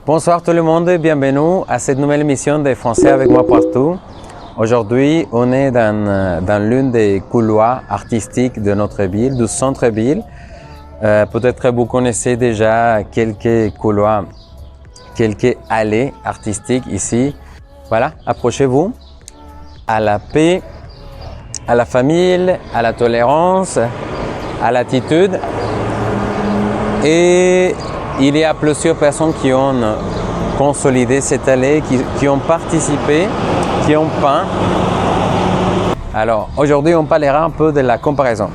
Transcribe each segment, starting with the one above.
Bonsoir tout le monde, bienvenue à cette nouvelle émission de Français avec moi partout. Aujourd'hui, on est dans l'une des couloirs artistiques de notre ville, du centre-ville. Peut-être vous connaissez déjà quelques couloirs, quelques allées artistiques ici. Voilà, approchez-vous. À la paix, à la famille, à la tolérance, à l'attitude. Et il y a plusieurs personnes qui ont consolidé cette allée, qui ont participé, qui ont peint. Alors, aujourd'hui, on parlera un peu de la comparaison.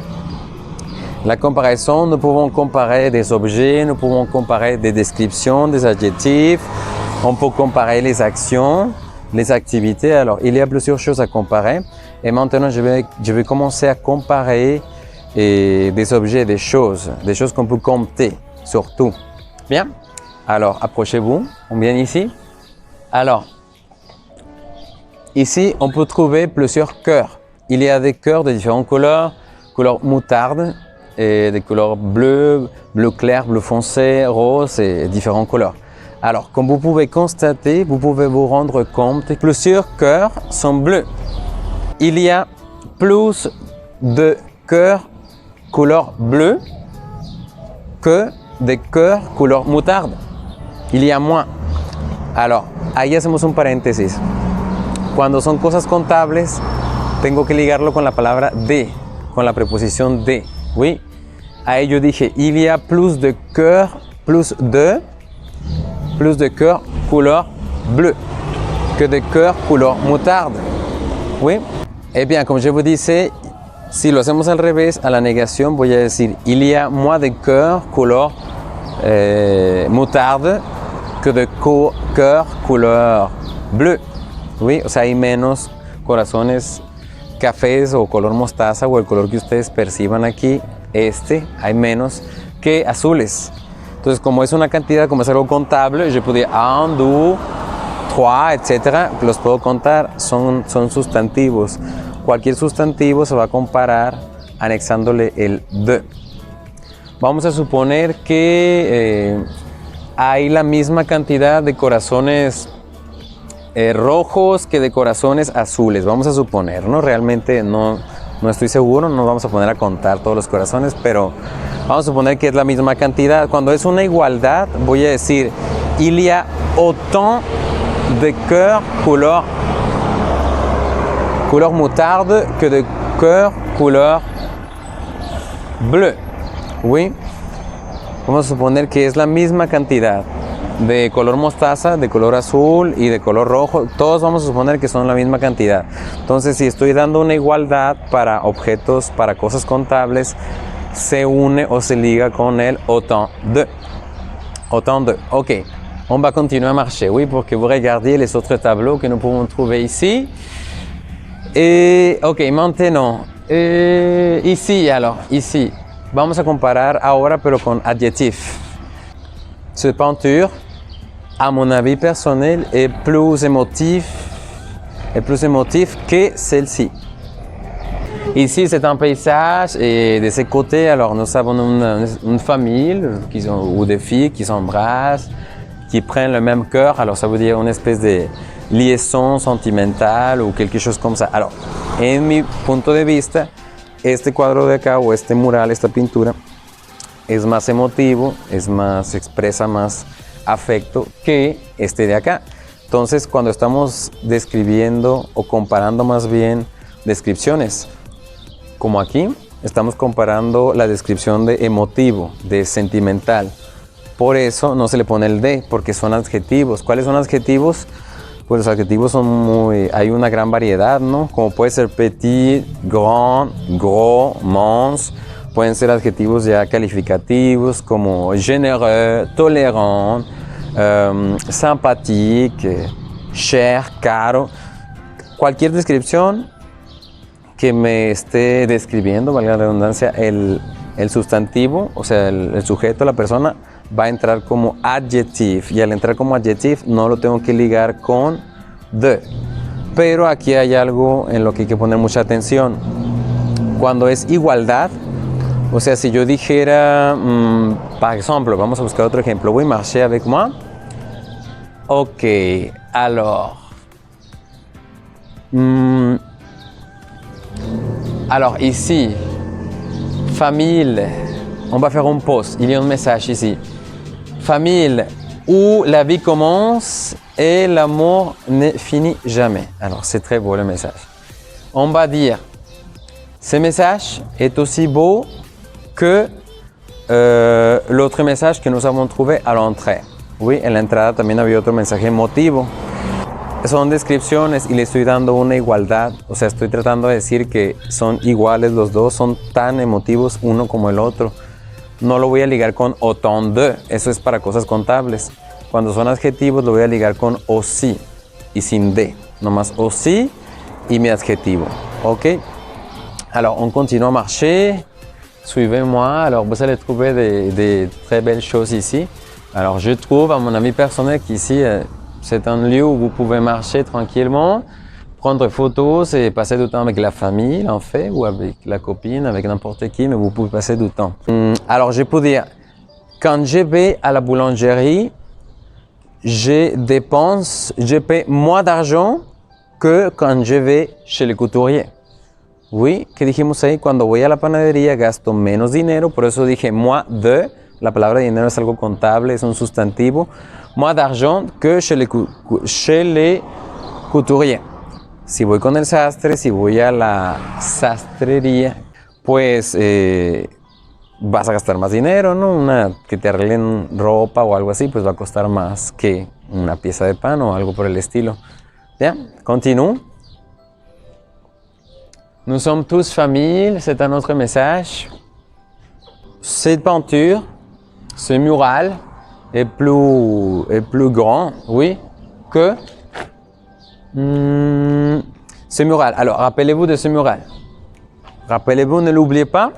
La comparaison, nous pouvons comparer des objets, nous pouvons comparer des descriptions, des adjectifs, on peut comparer les actions, les activités. Alors, il y a plusieurs choses à comparer. Et maintenant, je vais commencer à comparer des objets, des choses qu'on peut compter, surtout. Bien, alors approchez-vous, on vient ici. Alors, ici on peut trouver plusieurs cœurs. Il y a des cœurs de différentes couleurs, couleur moutarde, et des couleurs bleu, bleu clair, bleu foncé, rose et différentes couleurs. Alors, comme vous pouvez constater, vous pouvez vous rendre compte que plusieurs cœurs sont bleus. Il y a plus de cœurs couleur bleue que de cœurs couleur moutarde. Il y a moins. Alors, ahí hacemos un paréntesis. Cuando son cosas contables, tengo que ligarlo con la palabra de, con la preposición de. Oui. Ahí yo dije, il y a plus de cœurs couleur bleu que de cœurs couleur moutarde. Oui. Eh bien, comme je vous disais, si lo hacemos al revés, a la negación voy a decir, il y a moins de cœurs couleur moutarde que de cœur couleur bleu. Oui, o sea, hay menos corazones cafés o color mostaza o el color que ustedes perciban aquí, hay menos que azules. Entonces, como es una cantidad, como es algo contable, je peux dire 1, 2, 3, etc. Los puedo contar, son sustantivos. Cualquier sustantivo se va a comparar anexándole el de. Vamos a suponer que hay la misma cantidad de corazones rojos que de corazones azules. Vamos a suponer, ¿no? Realmente no estoy seguro, no vamos a poner a contar todos los corazones, pero vamos a suponer que es la misma cantidad. Cuando es una igualdad, voy a decir, il y a autant de cœurs couleur moutarde que de cœurs couleur bleu. Oui. Vamos a suponer que es la misma cantidad de color mostaza, de color azul y de color rojo. Todos vamos a suponer que son la misma cantidad. Entonces, si estoy dando una igualdad para objetos, para cosas contables, se une o se liga con el autant de. Autant de. Ok. On va continuer à marcher, oui, pour que vous regardiez les autres tableaux que nous pouvons trouver ici. Et, ok, maintenant, ici, vamos a comparar ahora, pero con adjectifs. Cette peinture, à mon avis personnel, est plus émotive que celle-ci. Ici, c'est un paysage et de ce côté, alors nous avons une famille ou des filles qui s'embrassent, qui prennent le même cœur. Alors ça veut dire une espèce de liaison sentimental o quelque chose comme ça. Alors, en mi punto de vista, este cuadro de acá o este mural, esta pintura, es más emotivo, expresa más afecto que este de acá. Entonces, cuando estamos describiendo o comparando más bien descripciones, como aquí, estamos comparando la descripción de emotivo, de sentimental. Por eso no se le pone el de, porque son adjetivos. ¿Cuáles son adjetivos? Pues los adjetivos son hay una gran variedad, ¿no? Como puede ser petit, grand, gros, mons. Pueden ser adjetivos ya calificativos como généreux, tolérant, sympathique, cher, caro. Cualquier descripción que me esté describiendo, valga la redundancia, el sustantivo, o sea, el sujeto, la persona, va a entrar como adjective. Y al entrar como adjective no lo tengo que ligar con de. Pero aquí hay algo en lo que hay que poner mucha atención. Cuando es igualdad, o sea, si yo dijera, par exemple, vamos a buscar otro ejemplo. Oui, marcher avec moi. Ok, alors. Alors ici, famille, on va faire un post, il y a un message ici. Famille où la vie commence et l'amour ne finit jamais. Alors c'est très beau le message. On va dire, ce message est aussi beau que l'autre message que nous avons trouvé à l'entrée. Oui, en la entrada también había otro mensaje emotivo. Son descripciones y le estoy dando una igualdad, o sea, estoy tratando de decir que son iguales los dos, son tan emotivos uno como el otro. No lo voy a ligar con autant de, eso es para cosas contables. Cuando son adjetivos lo voy a ligar con aussi y sin de, nomás aussi y mi adjetivo, ok? Alors, on continue à marcher, suivez-moi, alors vous allez trouver des très belles choses ici. Alors, je trouve, à mon avis personnel, qu'ici, c'est un lieu où vous pouvez marcher tranquillement, prendre photos et passer du temps avec la famille, en fait, ou avec la copine, avec n'importe qui, mais vous pouvez passer du temps. Alors, je peux dire, quand je vais à la boulangerie, je paie moins d'argent que quand je vais chez le couturier. Oui, ¿qué dijimos ahí? Cuando voy a la panadería gasto menos dinero, por eso dije moins de. La palabra dinero es algo contable, es un sustantivo. Moins d'argent que chez les couturiers. Si voy con el sastre, si voy a la sastrería, pues vas a gastar más dinero, ¿no? Que te arreglen ropa o algo así, pues va a costar más que una pieza de pan o algo por el estilo. Bien, continue. Nous sommes tous famille, c'est un autre message. Cette peinture, ce mural est plus grand, oui, que ce mural. Alors, rappelez-vous de ce mural. Rappelez-vous, ne l'oubliez pas.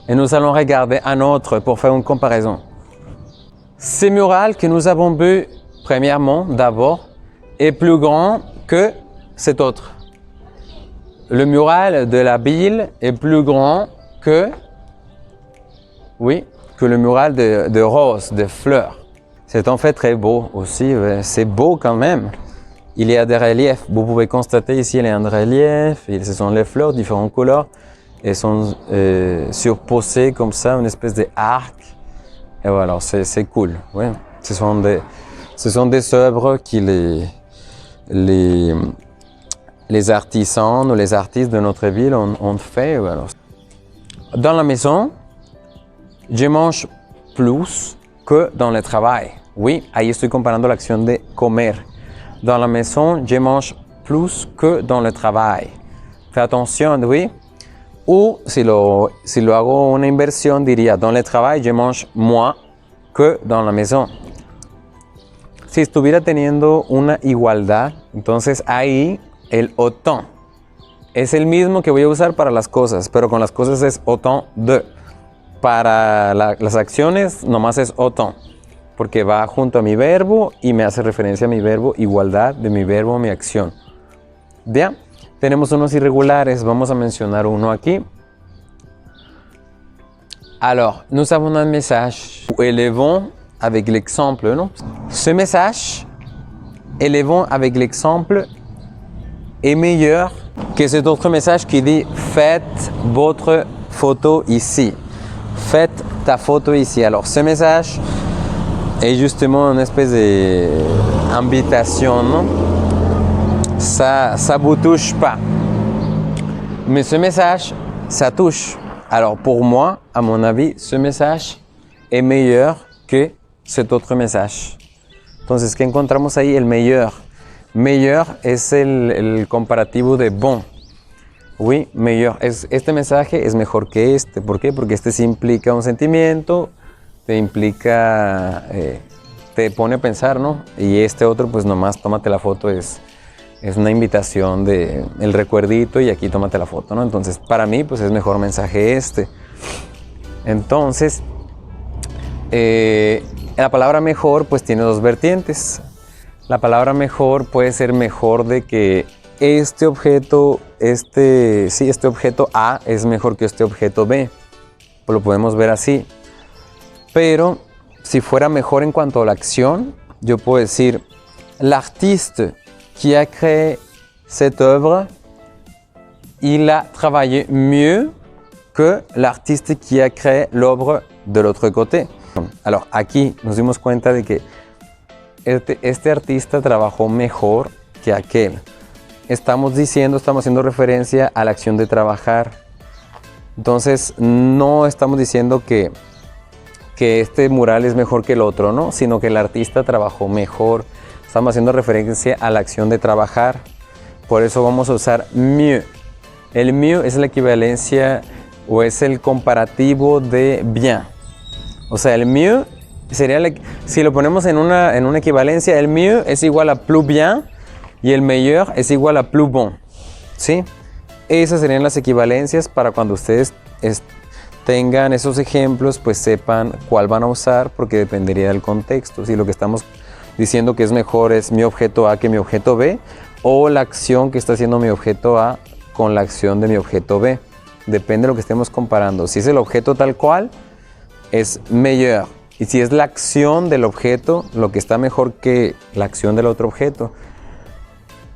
Et nous allons regarder un autre pour faire une comparaison. Ce mural que nous avons vu, premièrement, d'abord, est plus grand que cet autre. Le mural de la ville est plus grand que, oui, que le mural de roses, de fleurs. C'est en fait très beau aussi, c'est beau quand même. Il y a des reliefs, vous pouvez constater ici il y a un relief, et ce sont les fleurs, différentes couleurs, et sont surposées comme ça, une espèce d'arc. Et voilà, c'est cool. Ouais. Ce sont des œuvres qui les artisans ou les artistes de notre ville ont fait. Alors, dans la maison, je mange plus que dans le travail. Oui, ahí estoy comparando la acción de comer. Dans la maison, je mange plus que dans le travail. Fais attention, oui. Ou si lo hago una inversión, diría, dans le travail, je mange moins que dans la maison. Si estuviera teniendo una igualdad, entonces ahí el autant es el mismo que voy a usar para las cosas, pero con las cosas es autant de. Para las acciones nomás es autant, porque va junto a mi verbo y me hace referencia a mi verbo, igualdad de mi verbo, mi acción. Bien, tenemos unos irregulares, vamos a mencionar uno aquí. Alors, nous avons un message. Élevons avec l'exemple, non? Ce message, élevons avec l'exemple, est meilleur que cet autre message qui dit faites votre photo ici. Faites ta photo ici. Alors ce message est justement une espèce d'invitation, non? Ça vous touche pas. Mais ce message, ça touche. Alors pour moi, à mon avis, ce message est meilleur que cet autre message. Entonces, ¿qué encontramos ahí? El meilleur. Meilleur es el comparativo de bon. Oui, meilleur. Este mensaje es mejor que este. ¿Por qué? Porque este sí implica un sentimiento, te implica, te pone a pensar, ¿no? Y este otro, pues nomás tómate la foto, es una invitación de el recuerdito y aquí tómate la foto, ¿no? Entonces, para mí, pues es mejor mensaje este. Entonces, la palabra mejor, pues tiene dos vertientes. La palabra mejor puede ser mejor de que este objeto A es mejor que este objeto B. Pues lo podemos ver así. Pero si fuera mejor en cuanto a la acción, yo puedo decir l'artiste qui a créé cette œuvre, il a travaillé mieux que l'artiste qui a créé l'œuvre de l'autre côté. Alors aquí nos dimos cuenta de que este artista trabajó mejor que aquel. Estamos haciendo referencia a la acción de trabajar. Entonces no estamos diciendo que este mural es mejor que el otro, ¿no? Sino que el artista trabajó mejor. Estamos haciendo referencia a la acción de trabajar. Por eso vamos a usar mieux. El mieux es la equivalencia o es el comparativo de bien. O sea, el mieux sería, si lo ponemos en una equivalencia, el mieux es igual a plus bien y el meilleur es igual a plus bon. ¿Sí? Esas serían las equivalencias para cuando ustedes tengan esos ejemplos, pues sepan cuál van a usar, porque dependería del contexto. Si lo que estamos diciendo que es mejor es mi objeto A que mi objeto B, o la acción que está haciendo mi objeto A con la acción de mi objeto B. Depende de lo que estemos comparando. Si es el objeto tal cual, es meilleur. Y si es la acción del objeto, lo que está mejor que la acción del otro objeto,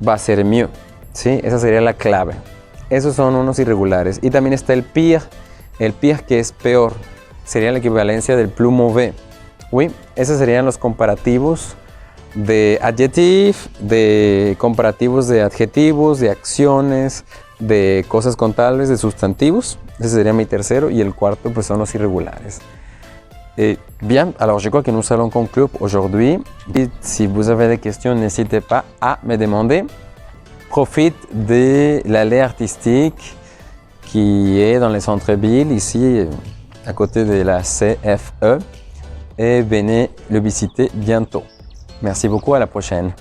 va a ser mieux. ¿Sí? Esa sería la clave. Esos son unos irregulares. Y también está el pire. El pire, que es peor, sería la equivalencia del plus mauvais. Oui, esos serían los comparativos de adjectif, de comparativos de adjetivos, de acciones, de cosas contables, de sustantivos. Ese sería mi tercero. Y el cuarto, pues, son los irregulares. Bien, alors je crois que nous allons conclure aujourd'hui. Et si vous avez des questions, n'hésitez pas à me demander. Profite de l'allée artistique qui est dans les centres-villes, ici à côté de la CFE, et venez le visiter bientôt. Merci beaucoup, à la prochaine.